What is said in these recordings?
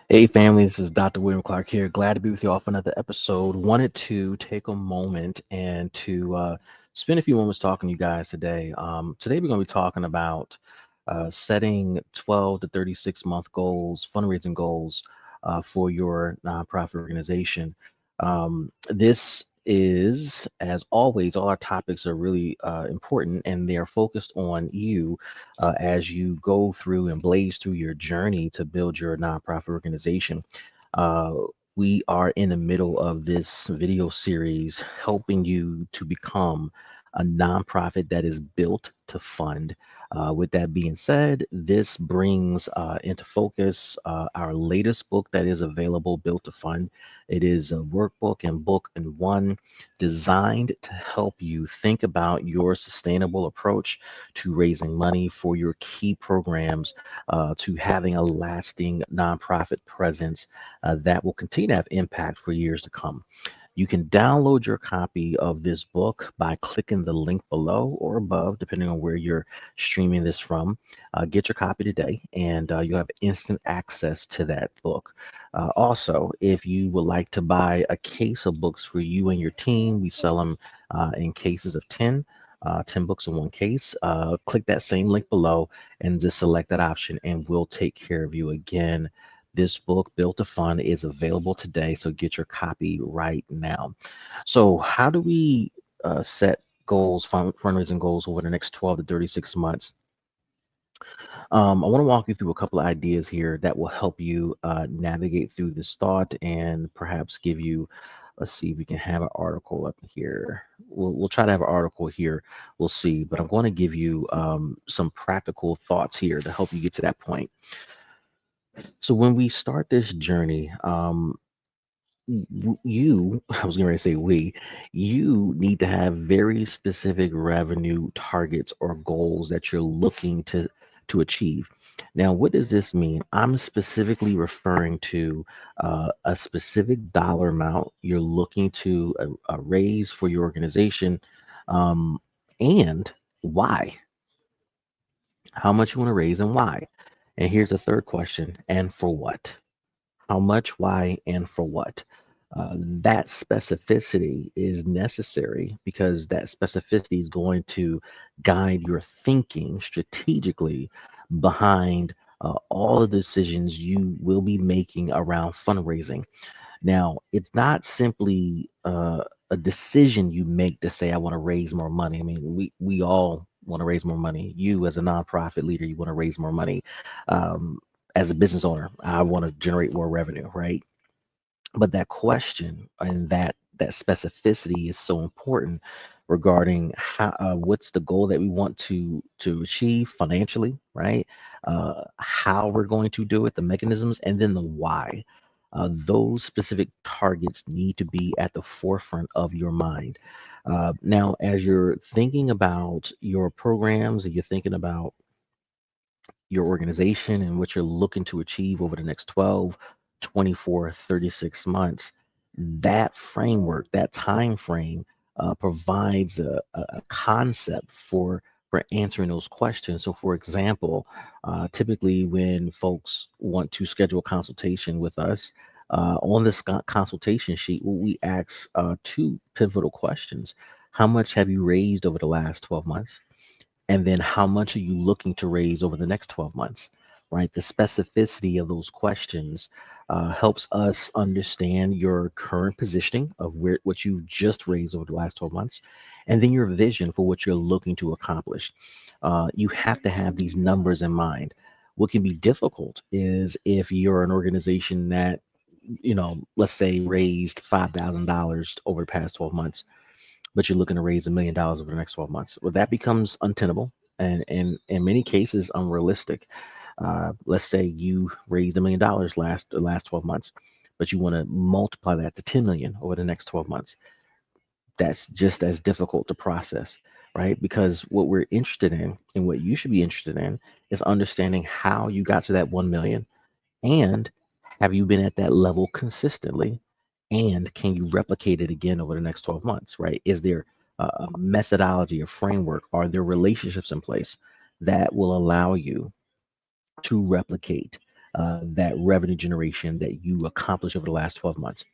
Hey family, this is Dr. William Clark here. Glad to be with you all for another episode. Wanted to take a moment and to spend a few moments talking to you guys today. Today we're going to be talking about setting 12 to 36 month goals, fundraising goals for your nonprofit organization. This is, as always, all our topics are really important and they're focused on you as you go through and blaze through your journey to build your nonprofit organization. Uh, we are in the middle of this video series helping you to become a nonprofit that is built to fund. With that being said, this brings into focus our latest book that is available, Built to Fund. It is a workbook and book in one designed to help you think about your sustainable approach to raising money for your key programs, to having a lasting nonprofit presence that will continue to have impact for years to come. You can download your copy of this book by clicking the link below or above, depending on where you're streaming this from. Get your copy today, and you'll have instant access to that book. Also, if you would like to buy a case of books for you and your team, we sell them in cases of 10. 10 books in one case. Click that same link below and just select that option, and we'll take care of you again. This book, Built to Fund, is available today, so get your copy right now. So, how do we set goals, fundraising goals over the next 12 to 36 months? I want to walk you through a couple of ideas here that will help you navigate through this thought and perhaps give you. Let's see if we can have an article up here. We'll try to have an article here. We'll see, but I'm going to give you some practical thoughts here to help you get to that point. So when we start this journey, I was going to say you need to have very specific revenue targets or goals that you're looking to achieve. Now, what does this mean? I'm specifically referring to a specific dollar amount you're looking to raise for your organization, um, and why, how much you want to raise and why. And here's the third question, and for what? How much, why, and for what? That specificity is necessary because that specificity is going to guide your thinking strategically behind all the decisions you will be making around fundraising. Now, it's not simply a decision you make to say, I want to raise more money. I mean, we all want to raise more money. You, as a nonprofit leader, you want to raise more money. Um, as a business owner, I want to generate more revenue, right? But that question and that specificity is so important regarding how what's the goal that we want to achieve financially, right? How we're going to do it, the mechanisms, and then the why. Those specific targets need to be at the forefront of your mind. Now, as you're thinking about your programs and you're thinking about your organization and what you're looking to achieve over the next 12, 24, 36 months, that framework, that time frame provides a concept for answering those questions. So, for example, typically when folks want to schedule a consultation with us, on this consultation sheet, we ask two pivotal questions. How much have you raised over the last 12 months? And then how much are you looking to raise over the next 12 months, right? The specificity of those questions helps us understand your current positioning of what you just raised over the last 12 months, and then your vision for what you're looking to accomplish. You have to have these numbers in mind. What can be difficult is if you're an organization that, let's say raised $5,000 over the past 12 months, but you're looking to raise $1 million over the next 12 months. Well, that becomes untenable and in many cases unrealistic. Let's say you raised $1 million the last 12 months, but you want to multiply that to 10 million over the next 12 months. That's just as difficult to process, right? Because what we're interested in and what you should be interested in is understanding how you got to that 1 million, and have you been at that level consistently? And can you replicate it again over the next 12 months, right? Is there a methodology, a framework? Are there relationships in place that will allow you to replicate that revenue generation that you accomplished over the last 12 months.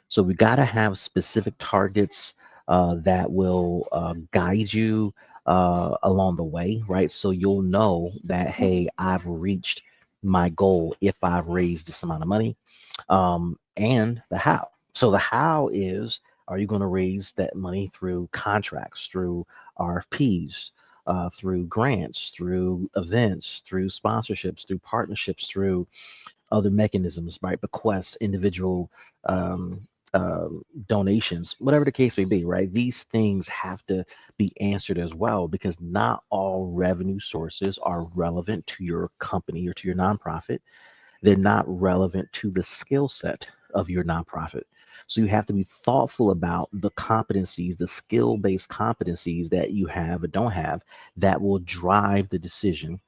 So we got to have specific targets that will guide you along the way, right? So you'll know that, hey, I've reached my goal if I've raised this amount of money, and the how. So the how is, are you going to raise that money through contracts, through RFPs, through grants, through events, through sponsorships, through partnerships, through other mechanisms, right? Bequests, individual um, donations, whatever the case may be, right? These things have to be answered as well, because not all revenue sources are relevant to your company or to your nonprofit. They're not relevant to the skill set of your nonprofit. So you have to be thoughtful about the competencies, the skill based competencies that you have or don't have, that will drive the decision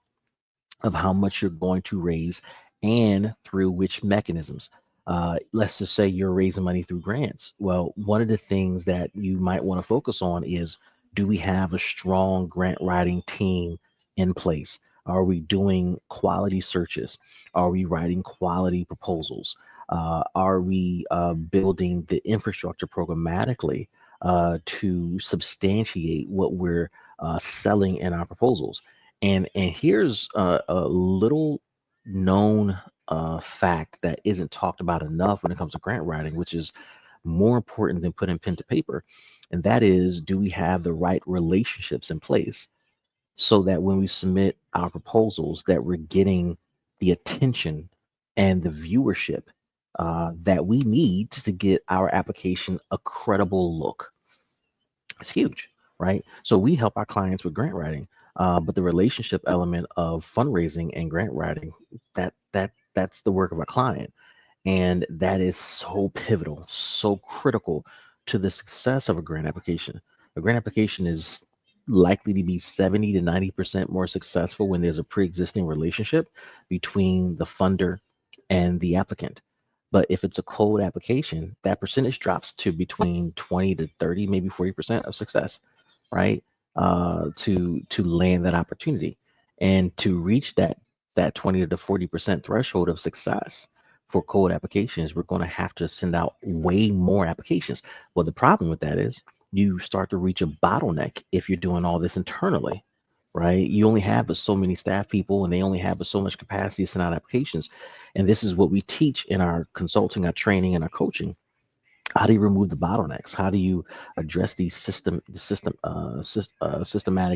of how much you're going to raise and through which mechanisms. Let's just say you're raising money through grants. Well, one of the things that you might want to focus on is, do we have a strong grant writing team in place? Are we doing quality searches? Are we writing quality proposals? Are we building the infrastructure programmatically to substantiate what we're selling in our proposals? And here's a little known fact that isn't talked about enough when it comes to grant writing, which is more important than putting pen to paper. And that is, do we have the right relationships in place so that when we submit our proposals, that we're getting the attention and the viewership that we need to get our application a credible look? It's huge, right? So we help our clients with grant writing, but the relationship element of fundraising and grant writing, that's the work of a client, and that is so pivotal, so critical to the success of a grant application. A grant application is likely to be 70 to 90% more successful when there's a pre-existing relationship between the funder and the applicant. But if it's a cold application, that percentage drops to between 20 to 30, maybe 40% of success, right? To land that opportunity and to reach that 20 to 40% threshold of success for cold applications, we're going to have to send out way more applications. Well, the problem with that is you start to reach a bottleneck if you're doing all this internally, right? You only have but so many staff people, and they only have but so much capacity to send out applications. And this is what we teach in our consulting, our training, and our coaching. How do you remove the bottlenecks? How do you address these systematic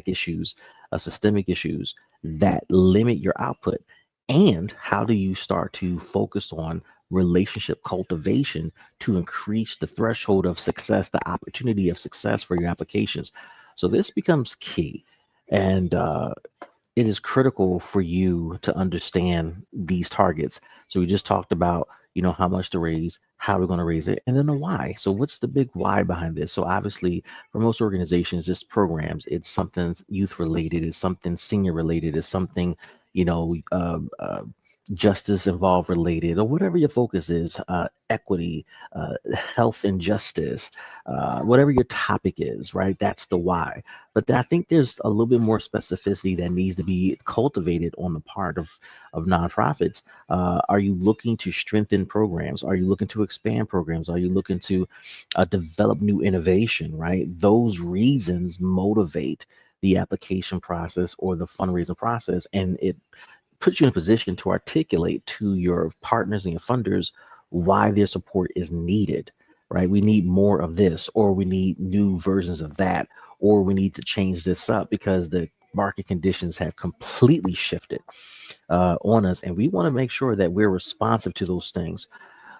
issues, systemic issues that limit your output? And how do you start to focus on relationship cultivation to increase the threshold of success, the opportunity of success for your applications? So this becomes key. And it is critical for you to understand these targets. So we just talked about, how much to raise, how we're going to raise it, and then the why. So what's the big why behind this? So obviously, for most organizations, just programs, it's something youth related, it's something senior related, it's something, you know, uh, uh, justice involved related, or whatever your focus is, equity, health and justice, whatever your topic is, right? That's the why. But I think there's a little bit more specificity that needs to be cultivated on the part of nonprofits. Are you looking to strengthen programs? Are you looking to expand programs? Are you looking to develop new innovation, right? Those reasons motivate the application process or the fundraising process, and it puts you in a position to articulate to your partners and your funders why their support is needed, right? We need more of this, or we need new versions of that, or we need to change this up because the market conditions have completely shifted on us. And we want to make sure that we're responsive to those things.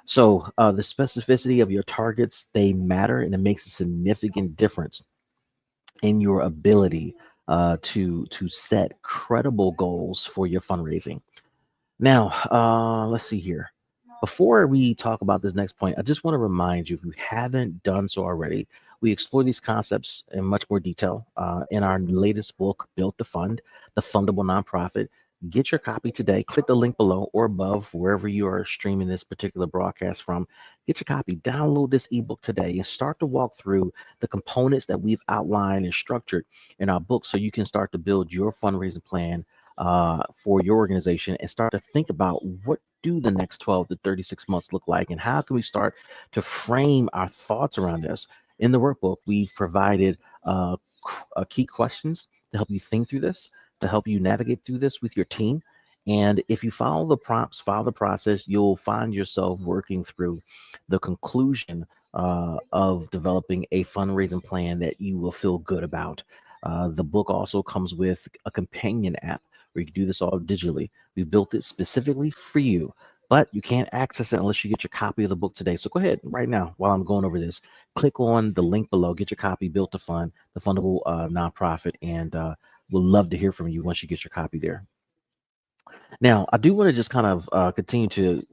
So the specificity of your targets, they matter, and it makes a significant difference in your ability to set credible goals for your fundraising. Now, let's see here. Before we talk about this next point, I just want to remind you, if you haven't done so already, we explore these concepts in much more detail in our latest book, Built to Fund, The Fundable Nonprofit. Get your copy today. Click the link below or above, wherever you are streaming this particular broadcast from. Get your copy. Download this ebook today and start to walk through the components that we've outlined and structured in our book so you can start to build your fundraising plan for your organization and start to think about what do the next 12 to 36 months look like? And how can we start to frame our thoughts around this? In the workbook, we've provided key questions to help you think through this, to help you navigate through this with your team. And if you follow the prompts, follow the process, you'll find yourself working through the conclusion of developing a fundraising plan that you will feel good about. The book also comes with a companion app where you can do this all digitally. We built it specifically for you, but you can't access it unless you get your copy of the book today. So go ahead right now while I'm going over this. Click on the link below, get your copy, Built to Fund, the fundable nonprofit, and we'll love to hear from you once you get your copy there. Now, I do want to just kind of continue to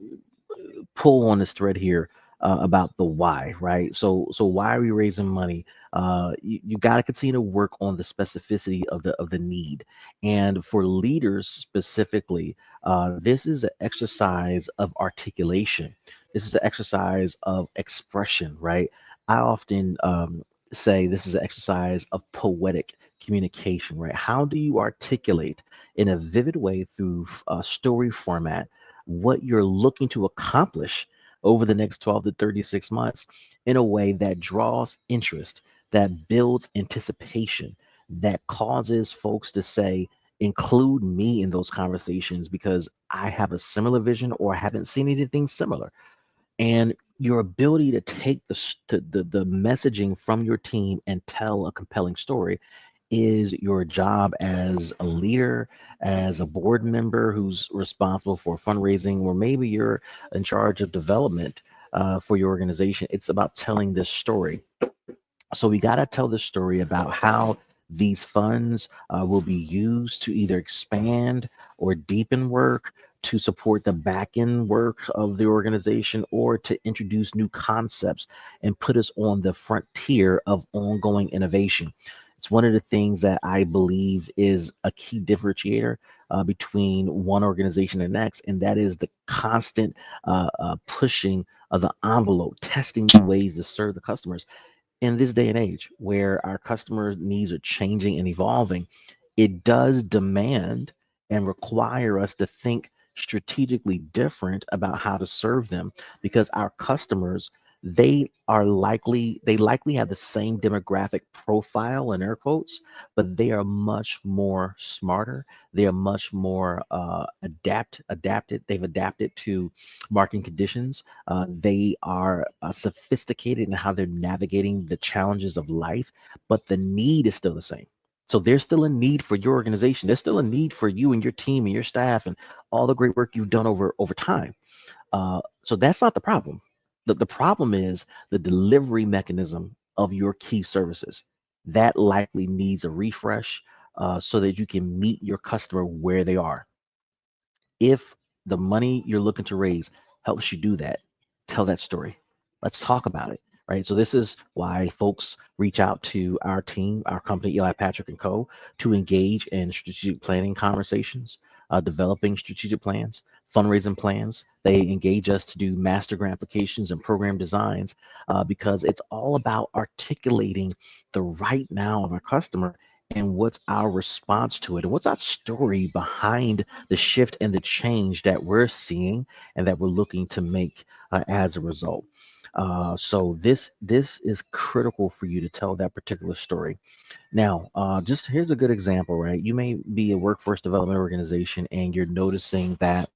pull on this thread here about the why, right? So why are we raising money? You got to continue to work on the specificity of the need, and for leaders specifically, this is an exercise of articulation. This is an exercise of expression, right? I often say this is an exercise of poetic communication, right? How do you articulate in a vivid way through a story format what you're looking to accomplish over the next 12 to 36 months in a way that draws interest, that builds anticipation, that causes folks to say, include me in those conversations because I have a similar vision or haven't seen anything similar. And your ability to take the messaging from your team and tell a compelling story is your job as a leader, as a board member who's responsible for fundraising, or maybe you're in charge of development for your organization. It's about telling this story. So we got to tell the story about how these funds will be used to either expand or deepen work, to support the back end work of the organization, or to introduce new concepts and put us on the frontier of ongoing innovation. It's one of the things that I believe is a key differentiator between one organization and the next, and that is the constant pushing of the envelope, testing new ways to serve the customers in this day and age where our customer needs are changing and evolving. It does demand and require us to think strategically different about how to serve them because our customers, they likely have the same demographic profile in air quotes, but they are much more smarter. They are much more adapted. They've adapted to marketing conditions. They are sophisticated in how they're navigating the challenges of life, but the need is still the same. So there's still a need for your organization. There's still a need for you and your team and your staff and all the great work you've done over time. So that's not the problem. The problem is the delivery mechanism of your key services. That likely needs a refresh so that you can meet your customer where they are. If the money you're looking to raise helps you do that, tell that story. Let's talk about it. Right. So this is why folks reach out to our team, our company, Eli Patrick and Co., to engage in strategic planning conversations, developing strategic plans, fundraising plans. They engage us to do master grant applications and program designs because it's all about articulating the right now of our customer and what's our response to it and what's our story behind the shift and the change that we're seeing and that we're looking to make as a result. So this is critical for you to tell that particular story. Now, just here's a good example, right? You may be a workforce development organization and you're noticing that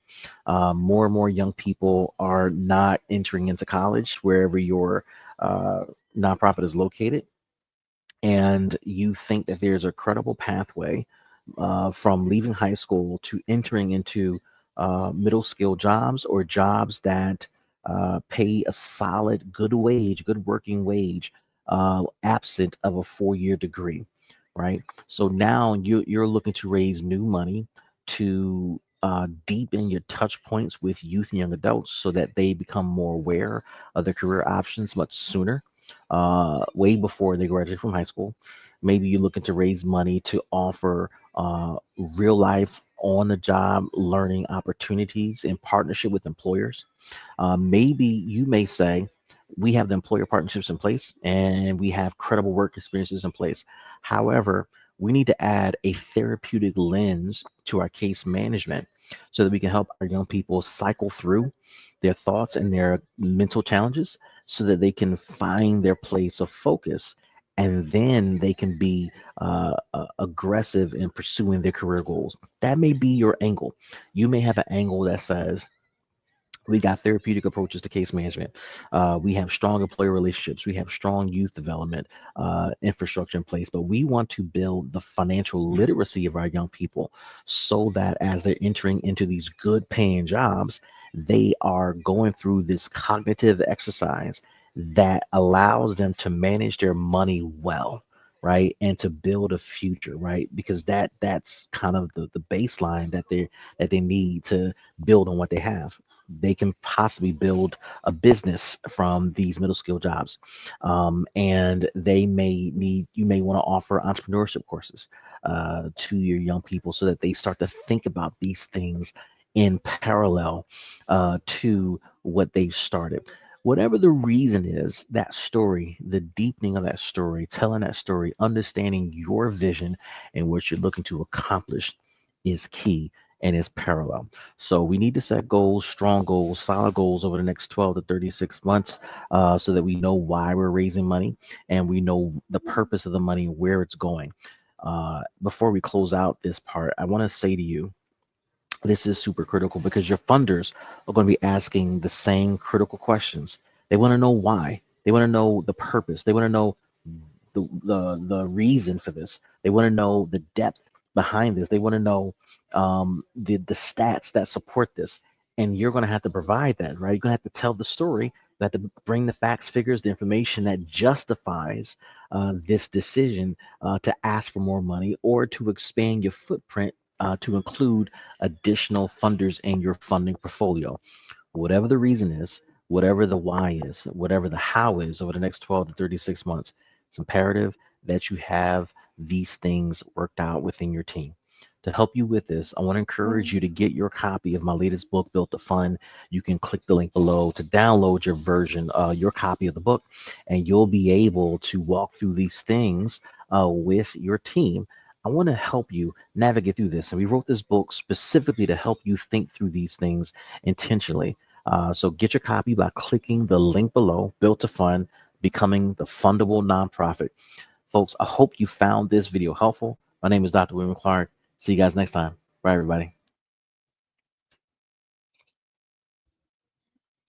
more and more young people are not entering into college wherever your nonprofit is located, and you think that there's a credible pathway from leaving high school to entering into middle skill jobs or jobs that pay a solid, good wage, good working wage, absent of a 4-year degree, right? So now you're looking to raise new money to deepen your touch points with youth and young adults so that they become more aware of their career options much sooner, way before they graduate from high school. Maybe you're looking to raise money to offer real life on the job learning opportunities in partnership with employers. Maybe you may say, we have the employer partnerships in place and we have credible work experiences in place. However, we need to add a therapeutic lens to our case management. so that we can help our young people cycle through their thoughts and their mental challenges so that they can find their place of focus, and then they can be aggressive in pursuing their career goals. That may be your angle. You may have an angle that says, we got therapeutic approaches to case management. We have strong employer relationships. We have strong youth development infrastructure in place. But we want to build the financial literacy of our young people so that as they're entering into these good paying jobs, they are going through this cognitive exercise that allows them to manage their money well, right, and to build a future, right, because that's kind of the baseline that they need to build on what they have. They can possibly build a business from these middle skill jobs. And you may want to offer entrepreneurship courses to your young people so that they start to think about these things in parallel to what they've started. Whatever the reason is, that story, the deepening of that story, telling that story, understanding your vision and what you're looking to accomplish is key and is parallel. So we need to set goals, strong goals, solid goals over the next 12 to 36 months so that we know why we're raising money and we know the purpose of the money and where it's going. Before we close out this part, I want to say to you, this is super critical because your funders are going to be asking the same critical questions. They want to know why. They want to know the purpose. They want to know the reason for this. They want to know the depth behind this. They want to know the stats that support this. And you're going to have to provide that, right? You're going to have to tell the story. You have to bring the facts, figures, the information that justifies this decision to ask for more money or to expand your footprint to include additional funders in your funding portfolio. Whatever the reason is, whatever the why is, whatever the how is over the next 12 to 36 months, it's imperative that you have these things worked out within your team. To help you with this, I want to encourage you to get your copy of my latest book, Built to Fund. You can click the link below to download your version, your copy of the book, and you'll be able to walk through these things with your team. I want to help you navigate through this. And we wrote this book specifically to help you think through these things intentionally. So get your copy by clicking the link below, Built to Fund, becoming the fundable nonprofit. Folks, I hope you found this video helpful. My name is Dr. William Clark. See you guys next time. Bye, everybody.